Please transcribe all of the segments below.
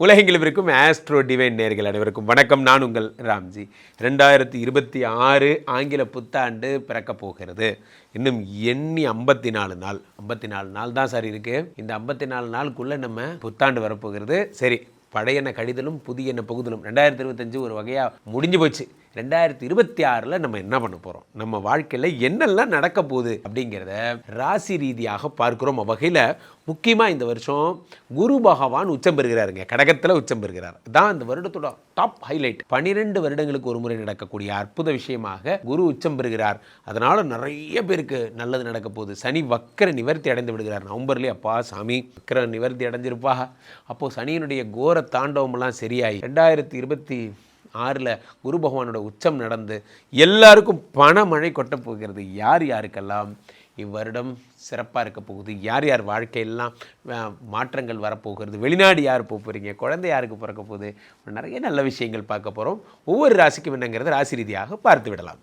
உலகெங்கிலும் இருக்கும் astro divine நேயர்கள் அனைவருக்கும் வணக்கம். நான் உங்கள் ராம்ஜி. 2026 ஆங்கில புத்தாண்டு பிறக்கப் போகிறது. இன்னும் எண்ணி 54 நாள் 54 நாள் தான் சார் இருக்குது. இந்த 54 நாளுக்குள்ளே நம்ம புத்தாண்டு வரப்போகிறது. சரி, பழையன கடிதலும் புதியன புகுதலும் 2025 ஒரு வகையாக முடிஞ்சு போச்சு. 2026 நம்ம என்ன பண்ண போகிறோம், நம்ம வாழ்க்கையில் என்னெல்லாம் நடக்க போகுது அப்படிங்கிறத ராசி ரீதியாக பார்க்குறோம். வகையில் முக்கியமாக இந்த வருஷம் குரு பகவான் உச்சம் பெறுகிறாருங்க. கடகத்தில் உச்சம் பெறுகிறார். தான் இந்த வருடத்தோட டாப் ஹைலைட். 12 வருடங்களுக்கு ஒரு முறை நடக்கக்கூடிய அற்புத விஷயமாக குரு உச்சம் பெறுகிறார். அதனால் நிறைய பேருக்கு நல்லது நடக்க போகுது. சனி வக்கர நிவர்த்தி அடைந்து விடுகிறார் நவம்பர்லேயே. அப்பா சாமி வக்கர நிவர்த்தி அடைஞ்சிருப்பா. அப்போது சனியினுடைய கோர தாண்டவமெல்லாம் சரியாகி 2026 குரு பகவானோட உச்சம் நடந்து எல்லாருக்கும் பணமழை கொட்டப் போகிறது. யார் யாருக்கெல்லாம் இவ்வருடம் சிறப்பாக இருக்க போகுது, யார் யார் வாழ்க்கையெல்லாம் மாற்றங்கள் வரப்போகிறது, வெளிநாடு யார் போக போகிறீங்க, குழந்தை யாருக்கு பிறக்க போகுது, நிறைய நல்ல விஷயங்கள் பார்க்க போகிறோம். ஒவ்வொரு ராசிக்கும் என்னங்கிறது ராசி ரீதியாக பார்த்து விடலாம்.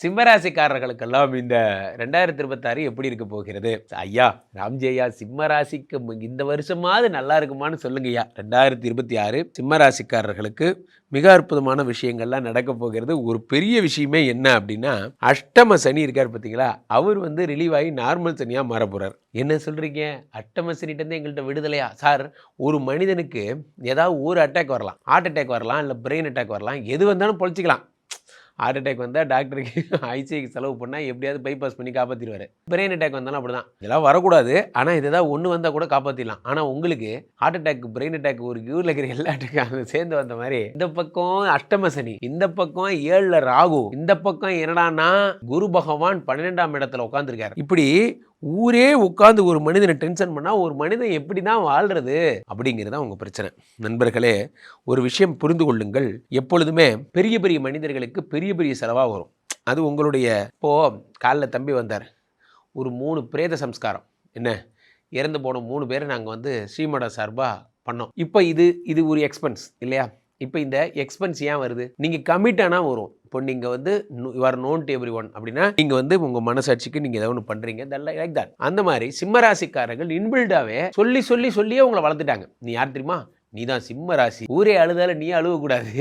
சிம்மராசிக்காரர்களுக்கெல்லாம் இந்த 2026 எப்படி இருக்க போகிறது? ஐயா ராம்ஜி ஐயா, சிம்மராசிக்கு இந்த வருஷமாவது நல்லா இருக்குமான்னு சொல்லுங்க ஐயா. 2026 சிம்மராசிக்காரர்களுக்கு மிக அற்புதமான விஷயங்கள்லாம் நடக்க போகிறது. ஒரு பெரிய விஷயமே என்ன அப்படின்னா, அஷ்டம சனி இருக்கார் பார்த்தீங்களா, அவர் ரிலீவ் ஆகி நார்மல் சனியாக மாற போகிறார். என்ன சொல்கிறீங்க, அஷ்டம சனிகிட்டேருந்து எங்கள்கிட்ட விடுதலையா? சார், ஒரு மனிதனுக்கு ஏதாவது ஒரு அட்டாக் வரலாம், ஹார்ட் அட்டாக் வரலாம், இல்லை பிரெயின் அட்டாக் வரலாம், எது வந்தாலும் பொழைச்சிக்கலாம். ஹார்ட் அட்டாக் வந்தால் டாக்டருக்கு ஐசிஐக்கு செலவு பண்ணால் எப்படியாவது பைபாஸ் பண்ணி காப்பாற்றிடுவார். பிரெயின் அட்டாக் வந்தாலும் அப்படி தான். இதெல்லாம் வரக்கூடாது, ஆனால் இது ஏதாவது ஒன்று வந்தால் கூட காப்பாற்றிடலாம். ஆனால் உங்களுக்கு ஹார்ட் அட்டாக், பிரெயின் அட்டாக், ஒரு ஊரில் இருக்கிற எல்லா அட்டாக்கும் சேர்ந்து வந்த மாதிரி இந்த பக்கம் அஷ்டம சனி, இந்த பக்கம் 7ல் ராகு, இந்த பக்கம் என்னடான்னா குரு பகவான் 12ஆம் இடத்துல உட்காந்துருக்காரு. இப்படி ஊரே உட்காந்து ஒரு மனிதனை டென்ஷன் பண்ணால் ஒரு மனிதன் எப்படி தான் வாழ்கிறது அப்படிங்கிறது உங்கள் பிரச்சனை. நண்பர்களே, ஒரு விஷயம் புரிந்து கொள்ளுங்கள். எப்பொழுதுமே பெரிய பெரிய மனிதர்களுக்கு பெரிய பெரிய செலவாக வரும். அது உங்களுடைய இப்போது காலைல தம்பி வந்தார், ஒரு 3 பிரேத சம்ஸ்காரம், என்ன இறந்து போன 3 பேரை நாங்கள் ஸ்ரீமட சார்பாக பண்ணோம். இப்போ இது ஒரு எக்ஸ்பென்ஸ் இல்லையா? இப்போ இந்த எக்ஸ்பென்ஸ் ஏன் வருது? நீங்கள் கமிட் ஆனால் வரும். இப்போ நீங்கள் you are known to every one அப்படின்னா நீங்கள் உங்கள் மனசாட்சிக்கு நீங்கள் ஏதாவது ஒன்று பண்ணுறீங்க, லைக் தட். அந்த மாதிரி சிம்மராசிக்காரர்கள் இன்பில்டாகவே சொல்லியே உங்களை வளர்த்துட்டாங்க. நீ யார் தெரியுமா? நீ தான் சிம்ம ராசி. ஊரே அழுதால நீ அழுவக்கூடாது,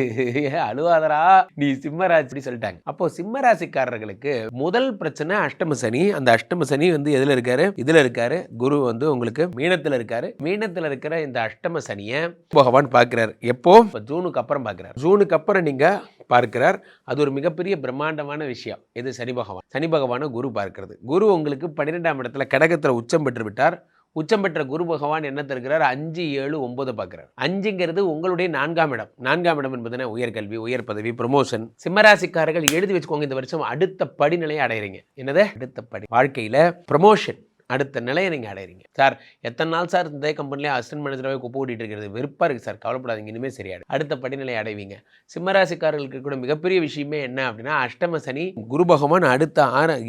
அழுவாதரா, நீ சிம்ம ராசி அப்படி சொல்லிட்டாங்க. அப்போ சிம்ம ராசிக்காரர்களுக்கு முதல் பிரச்சனை அஷ்டம சனி. அந்த அஷ்டம சனி எதுல இருக்காரு? இதுல இருக்காரு. குரு உங்களுக்கு மீனத்துல இருக்காரு. மீனத்துல இருக்கிற இந்த அஷ்டம சனியை பகவான் பார்க்கிறார். எப்போ? ஜூனுக்கு அப்புறம் பார்க்கிறார். ஜூனுக்கு அப்புறம் நீங்க பார்க்கிறார். அது ஒரு மிகப்பெரிய பிரம்மாண்டமான விஷயம். இது சனி பகவான். சனி பகவானை குரு பார்க்கிறது. குரு உங்களுக்கு 12ஆம் இடத்துல கடகத்துல உச்சம் பெற்று விட்டார். உச்சம் பெற்ற குரு பகவான் என்ன தருகிறார்? 5, 7, 9 பார்க்கிறார். 5ங்கிறது உங்களுடைய 4ஆம் இடம். 4ஆம் இடம் என்பதுனா உயர்கல்வி, உயர் பதவி, ப்ரமோஷன். சிம்மராசிக்காரர்கள் எழுதி வச்சுக்கோங்க, இந்த வருஷம் அடுத்த படிநிலையை அடைகிறீங்க. என்னது அடுத்த படி? வாழ்க்கையில் ப்ரமோஷன், அடுத்த நிலையை நீங்கள் அடைகிறீங்க. சார், எத்தனை நாள் சார் இந்த கம்பெனிலே அசிஸ்டன்ட் மேனேஜராகவே குப்பை ஓட்டிகிட்டு இருக்கிறது, வெறுப்பாக இருக்குது சார், கவலைப்படாதீங்க, இனிமேல் சரியாடு. அடுத்த படிநிலை அடைவீங்க. சிம்மராசிக்காரர்களுக்கு கூட மிகப்பெரிய விஷயமே என்ன அப்படின்னா, அஷ்டம சனி குரு பகவான் அடுத்த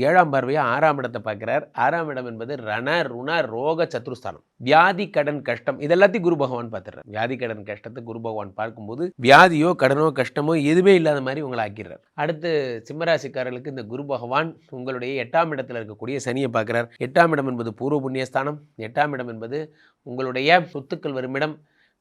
7ஆம் பார்வையாக 6ஆம் இடத்தை பார்க்கிறார். 6ஆம் இடம் என்பது ரண ருண ரோக சத்ருஸ்தானம். வியாதி, கடன், கஷ்டம், இதெல்லாத்தையும் குரு பகவான் பார்த்துறார். வியாதி, கடன், கஷ்டத்தை குரு பகவான் பார்க்கும்போது வியாதியோ கடனோ கஷ்டமோ எதுவுமே இல்லாத மாதிரி உங்களை ஆக்கிறார். அடுத்து சிம்மராசிக்காரர்களுக்கு இந்த குரு பகவான் உங்களுடைய 8ஆம் இடத்துல இருக்கக்கூடிய சனியை பார்க்கிறார். 8ஆம் இடம் என்பது பூர்வ புண்ணியஸ்தானம். 8ஆம் இடம் என்பது உங்களுடைய சொத்துக்கள் வரும் இடம்,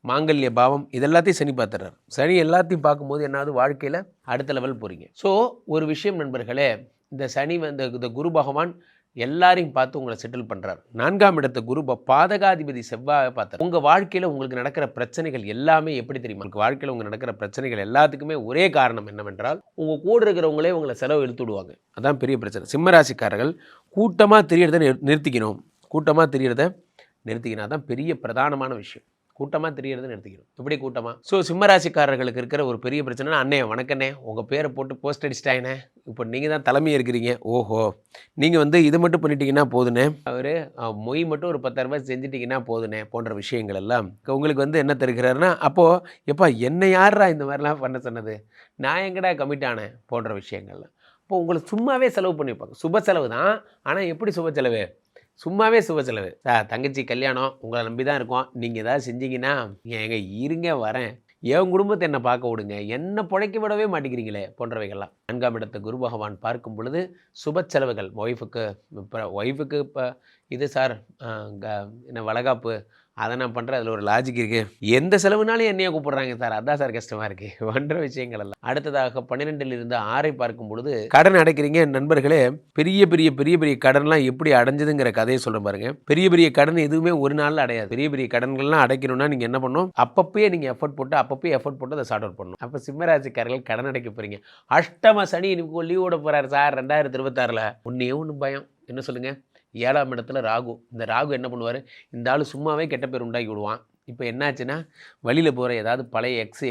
மாங்கல்ய பாவம். இதெல்லாத்தையும் சனி பார்த்துறாரு. சனி எல்லாத்தையும் பார்க்கும்போது என்னாவது வாழ்க்கையில் அடுத்த லெவல் போகிறீங்க. ஸோ ஒரு விஷயம் நண்பர்களே, இந்த சனி இந்த குரு பகவான் எல்லாரையும் பார்த்து உங்களை செட்டில் பண்ணுறார். 4ஆம் இடத்தை குரு பாதகாதிபதி செவ்வாயை பார்த்தார். உங்கள் வாழ்க்கையில் உங்களுக்கு நடக்கிற பிரச்சனைகள் எல்லாமே எப்படி தெரியுமா? உங்களுக்கு வாழ்க்கையில் உங்களுக்கு நடக்கிற பிரச்சனைகள் எல்லாத்துக்குமே ஒரே காரணம் என்னவென்றால், உங்கள் கூட இருக்கிறவங்களே உங்களை செலவு இழுத்து விடுவாங்க. அதான் பெரிய பிரச்சனை. சிம்மராசிக்காரர்கள் கூட்டமாக தெரியறதை நிறுத்திக்கணும். கூட்டமாக தெரியறத நிறுத்திக்கணும், அதான் பெரிய பிரதானமான விஷயம். கூட்டமாக தெரியறதை நிறுத்திக்கணும். எப்படி கூட்டமாக? ஸோ சிம்மராசிக்காரர்களுக்கு இருக்கிற ஒரு பெரிய பிரச்சனைனா, அண்ணே வணக்கண்ணே, உங்கள் பேரை போட்டு போஸ்ட் அடிச்சிட்டாங்கண்ணே, இப்போ நீங்கள் தான் தலைமையாக இருக்கிறீங்க, ஓஹோ நீங்கள் இது மட்டும் பண்ணிட்டீங்கன்னா போதுனே, அவர் மொய் மட்டும் ஒரு 10,000 ரூபாய் செஞ்சிட்டிங்கன்னா போதுனே போன்ற விஷயங்கள் எல்லாம் உங்களுக்கு என்ன தருகிறாருன்னா, அப்போது எப்பா என்னை யாரா இந்த மாதிரிலாம் பண்ண சொன்னது, நான் எங்கடா கமிட் ஆனேன் போன்ற விஷயங்கள்லாம். இப்போ உங்களுக்கு சும்மாவே செலவு பண்ணி வைப்பாங்க. சுப செலவு தான், ஆனால் எப்படி சுப செலவு? சும்மாவே சுப செலவு. சார், தங்கச்சி கல்யாணம், உங்களை நம்பி தான் இருக்கோம், நீங்கள் ஏதாவது செஞ்சீங்கன்னா எங்க இருங்க வரேன், என் குடும்பத்தை என்ன பார்க்க விடுங்க, என்ன பிழைக்க விடவே மாட்டேங்கிறீங்களே போன்றவைகள்லாம். 4ஆம் இடத்தை குரு பகவான் பார்க்கும் பொழுது சுப செலவுகள், ஒய்ஃபுக்கு இப்போ இது சார் என்ன வளகாப்பு, அதை நான் பண்ணுறேன், அதில் ஒரு லாஜிக் இருக்குது. எந்த செலவுனாலும் என்னைய கூப்பிடுறாங்க சார், அதான் சார் கஷ்டமாக இருக்குது பண்ணுற விஷயங்கள் எல்லாம். அடுத்ததாக 12ல் இருந்து 6 பார்க்கும் பொழுது கடன் அடைக்கிறீங்க நண்பர்களே. பெரிய பெரிய பெரிய பெரிய கடன்லாம் எப்படி அடைஞ்சதுங்கிற கதையை சொல்கிறேன் பாருங்க. பெரிய பெரிய கடன் எதுவுமே ஒரு நாளில் அடையாது. பெரிய பெரிய கடன்கள்லாம் அடைக்கணும்னா நீங்கள் என்ன பண்ணணும், அப்பப்பயே நீங்கள் எஃபர்ட் போட்டு அதை சார்ட் அவுட் பண்ணணும். அப்போ சிம்மராசிக்காரர்கள் கடன் அடைக்க போகிறீங்க. அஷ்டம சனி லீவ் விட போகிறார் சார் 2026. ஒன்றே ஒன்று பயம், என்ன சொல்லுங்கள், 7ஆம் இடத்துல ராகு. இந்த ராகு என்ன பண்ணுவார், இந்த ஆள் சும்மாவே கெட்ட பேர் உண்டாக்கி விடுவான். இப்போ என்னாச்சுன்னா, வழியில் போகிற ஏதாவது பழைய எக்ஸு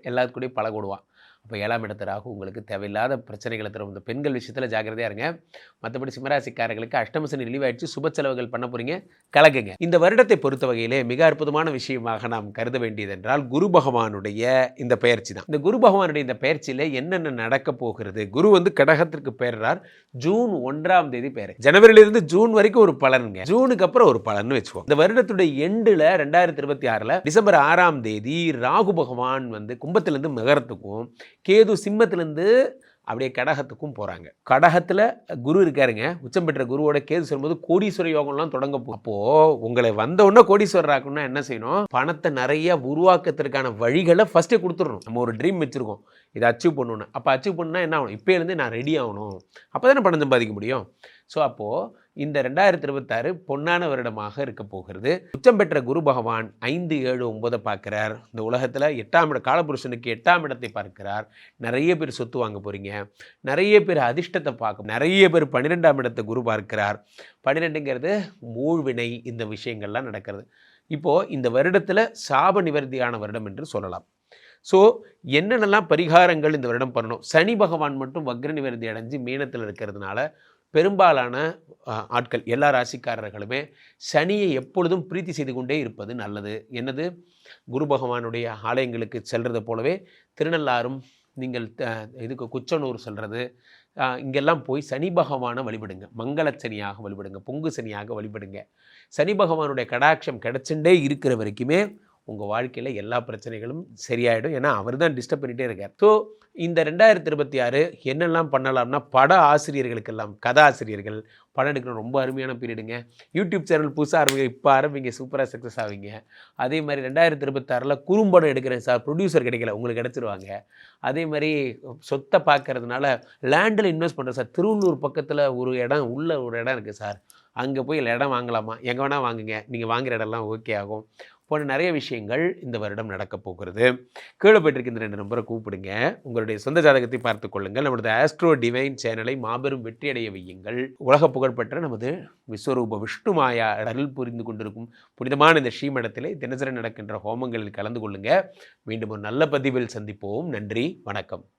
எல்லாத்து கூடயும் பழக விடுவான். அப்போ 7ஆம் இடத்து ராகு உங்களுக்கு தேவையில்லாத பிரச்சனைகளை தரும். இந்த பெண்கள் விஷயத்தில் ஜாக்கிரதையாக இருங்க. மற்றபடி சிம்மராசிக்காரர்களுக்கு அஷ்டம சனி ரிலீவ் ஆயிடுச்சு, சுப செலவுகள் பண்ண போகிறீங்க, கலக்குங்க. இந்த வருடத்தை பொறுத்த வகையிலே மிக அற்புதமான விஷயமாக நாம் கருத வேண்டியது என்றால் குரு பகவானுடைய இந்த பயிற்சி தான். இந்த குரு பகவானுடைய இந்த பயிற்சியில் என்னென்ன நடக்க போகிறது, குரு வந்து கடகத்திற்கு பெயர்றார். ஜூன் 1ஆம் தேதி பெயர். ஜனவரியிலிருந்து ஜூன் வரைக்கும் ஒரு பலனுங்க, ஜூனுக்கு அப்புறம் ஒரு பலன் வச்சுக்கோம். இந்த வருடத்துடைய எண்டில் 2026 டிசம்பர் 6ஆம் தேதி ராகு பகவான் வந்து கும்பத்திலிருந்து மகரத்துக்கும், கேது சிம்மத்திலேருந்து அப்படியே கடகத்துக்கும் போகிறாங்க. கடகத்தில் குரு இருக்காருங்க, உச்சம் பெற்ற குருவோட கேது சொல்லும்போது கோடீஸ்வர யோகம்லாம் தொடங்க போகும். அப்போது உங்களை வந்தவுடனே கோடீஸ்வரர் ஆக்கணும்னா என்ன செய்யணும், பணத்தை நிறைய உருவாக்கத்திற்கான வழிகளை ஃபஸ்ட்டே கொடுத்துடணும். நம்ம ஒரு ட்ரீம் வச்சுருக்கோம், இதை அச்சீவ் பண்ணணும். அப்போ அச்சீவ் பண்ணால் என்ன ஆகணும், இப்போலேருந்து நான் ரெடி ஆகணும், அப்போ தானே பணம் சம்பாதிக்க முடியும். ஸோ அப்போது இந்த 2026 பொன்னான வருடமாக இருக்க போகிறது. உச்சம் பெற்ற குரு பகவான் 5, 7, 9 பார்க்கிறார். இந்த உலகத்தில் 8ஆம் இடம், காலபுருஷனுக்கு 8ஆம் இடத்தை பார்க்கிறார். நிறைய பேர் சொத்து வாங்க போகிறீங்க, நிறைய பேர் அதிர்ஷ்டத்தை பார்க்க, நிறைய பேர் 12ஆம் இடத்தை குரு பார்க்கிறார். 12ங்கிறது மூழ்வினை, இந்த விஷயங்கள்லாம் நடக்கிறது. இப்போது இந்த வருடத்தில் சாப நிவர்த்தியான வருடம் என்று சொல்லலாம். ஸோ என்னென்னலாம் பரிகாரங்கள் இந்த வருடம் பண்ணணும். சனி பகவான் மட்டும் வக்ர நிவர்த்தி அடைஞ்சு மீனத்தில் இருக்கிறதுனால பெரும்பாலான ஆட்கள், எல்லா ராசிக்காரர்களுமே சனியை எப்பொழுதும் பிரீத்தி செய்து கொண்டே இருப்பது நல்லது. என்னது, குரு பகவானுடைய ஆலயங்களுக்கு செல்வது போலவே திருநள்ளாறும், நீங்கள் இதுக்கு குச்சனூர் செல்வது, இங்கெல்லாம் போய் சனி பகவானை வழிபடுங்க. மங்கள சனியாக வழிபடுங்க, பொங்கு சனியாக வழிபடுங்க. சனி பகவானுடைய கடாட்சம் கிடைச்சுட்டே இருக்கிற வரைக்குமே உங்கள் வாழ்க்கையில் எல்லா பிரச்சனைகளும் சரியாயிடும். ஏன்னா அவர் தான் டிஸ்டர்ப் பண்ணிகிட்டே இருக்கார். ஸோ இந்த 2026 என்னெல்லாம் பண்ணலாம்னா, பட ஆசிரியர்களுக்கெல்லாம், கதாசிரியர்கள் படம் எடுக்கணும், ரொம்ப அருமையான பீரியடுங்க. யூடியூப் சேனல் புதுசாக ஆரம்பிங்க, இப்போ ஆரம்பிங்க, சூப்பராக சக்ஸஸ் ஆவீங்க. அதே மாதிரி 2026 குறும்படம் எடுக்கிறேன் சார், ப்ரொடியூசர் கிடைக்கல, உங்களுக்கு கிடச்சிருவாங்க. அதே மாதிரி சொத்தை பார்க்கறதுனால லேண்டில் இன்வெஸ்ட் பண்ணுறேன் சார், திருவள்ளூர் பக்கத்தில் ஒரு இடம், உள்ள ஒரு இடம் இருக்குது சார், அங்கே போய் இடம் வாங்கலாமா, எங்கே வேணால் வாங்குங்க, நீங்கள் வாங்குகிற இடம்லாம் ஓகே ஆகும் போன்ற நிறைய விஷயங்கள் இந்த வருடம் நடக்கப் போகிறது. கீழே போயிட்டு இந்த 2 நம்பரை கூப்பிடுங்க, உங்களுடைய சொந்த ஜாதகத்தை பார்த்து கொள்ளுங்கள். நமது ஆஸ்ட்ரோ டிவைன் சேனலை மாபெரும் வெற்றி அடைய வையுங்கள். உலக புகழ்பெற்ற நமது விஸ்வரூப விஷ்ணுமாயா அருள் புரிந்து கொண்டிருக்கும் புனிதமான இந்த ஸ்ரீமடத்திலே தினசரி நடக்கின்ற ஹோமங்களில் கலந்து கொள்ளுங்க. மீண்டும் ஒரு நல்ல பதிவில் சந்திப்போம். நன்றி, வணக்கம்.